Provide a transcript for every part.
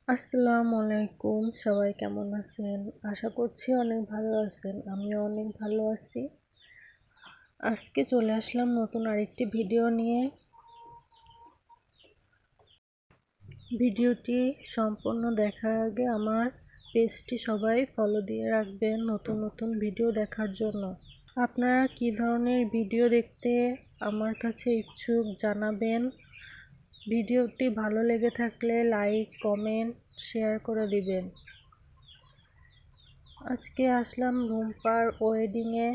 আসসালামু আলাইকুম, সবাই কেমন আছেন? আশা করছি অনেক ভালো আছেন। আমিও অনেক ভালো আছি। আজকে চলে আসলাম নতুন আরেকটি ভিডিও নিয়ে। ভিডিওটি সম্পূর্ণ দেখার আগে আমার পেজটি সবাই ফলো দিয়ে রাখবেন নতুন নতুন ভিডিও দেখার জন্য। আপনারা কী ধরনের ভিডিও দেখতে আমার কাছে ইচ্ছুক জানাবেন। ভিডিওটি ভালো লেগে থাকলে লাইক, কমেন্ট, শেয়ার করে দিবেন। আজকে আসলাম রুম্পার ওয়েডিংয়ে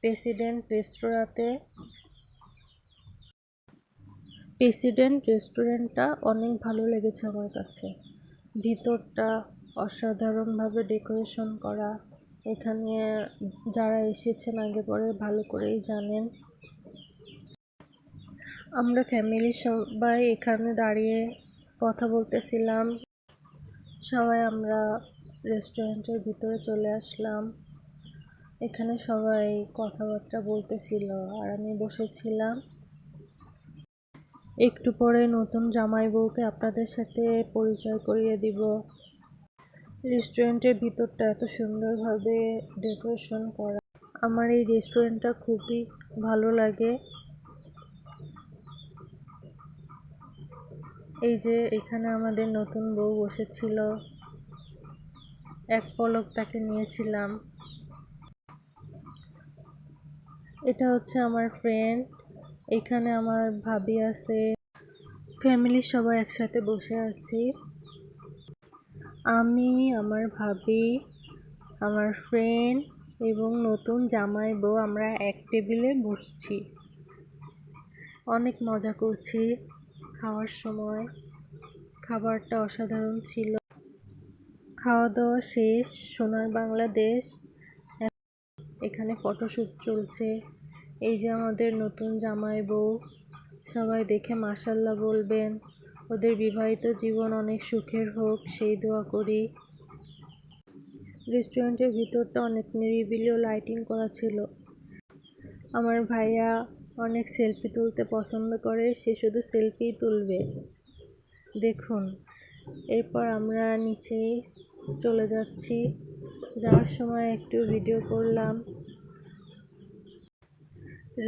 প্রেসিডেন্ট রেস্তোরাঁতে। প্রেসিডেন্ট রেস্টুরেন্টটা অনেক ভালো লেগেছে আমার কাছে। ভিতরটা অসাধারণভাবে ডেকোরেশন করা। এখানে যারা এসেছেন আগে পরে ভালো করেই জানেন। আমরা ফ্যামিলির সবাই এখানে দাঁড়িয়ে কথা বলতেছিলাম। সবাই আমরা রেস্টুরেন্টের ভিতরে চলে আসলাম। এখানে সবাই কথাবার্তা বলতেছিল আর আমি বসেছিলাম। একটু পরে নতুন জামাই বউকে আপনাদের সাথে পরিচয় করিয়ে দিব। রেস্টুরেন্টের ভিতরটা এত সুন্দরভাবে ডেকোরেশন করা। আমার এই রেস্টুরেন্টটা খুবই ভালো লাগে। এই যে এখানে আমাদের নতুন বউ বসেছিল, এক পলক তাকে নিয়েছিলাম। এটা হচ্ছে আমার ফ্রেন্ড, এখানে আমার ভাবি আছে। ফ্যামিলির সবাই একসাথে বসে আছি। আমি, আমার ভাবি, আমার ফ্রেন্ড এবং নতুন জামাই বউ আমরা এক টেবিলে বসছি। অনেক মজা করছি খাওয়ার সময়। খাবারটা অসাধারণ ছিল। খাওয়া দাওয়া শেষ। সোনার বাংলাদেশ এখানে ফটোশ্যুট চলছে। এই যে আমাদের নতুন জামাই বউ, সবাই দেখে মাশাআল্লাহ বলবেন। ওদের বিবাহিত জীবন অনেক সুখের হোক সেই দোয়া করি। রেস্টুরেন্টের ভিতরটা অনেক নিরিবিলি ও লাইটিং করা ছিল। আমার ভাইয়া অনেক সেলফি তুলতে পছন্দ করে, সে শুধু সেলফিই তুলবে। দেখুন, এরপর আমরা নিচে চলে যাচ্ছি। যাওয়ার সময় একটু ভিডিও করলাম।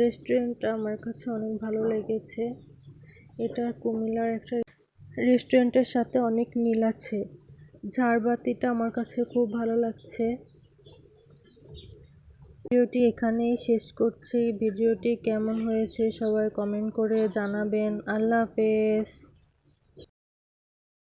রেস্টুরেন্টটা আমার কাছে অনেক ভালো লেগেছে। এটা কুমিল্লার একটা রেস্টুরেন্টের সাথে অনেক মিল আছে। ঝাড়বাতিটা আমার কাছে খুব ভালো লাগছে। ভিডিওটি এখানেই শেষ করছি। ভিডিওটি কেমন হয়েছে সবাই কমেন্ট করে জানাবেন। আল্লাহ হাফেজ।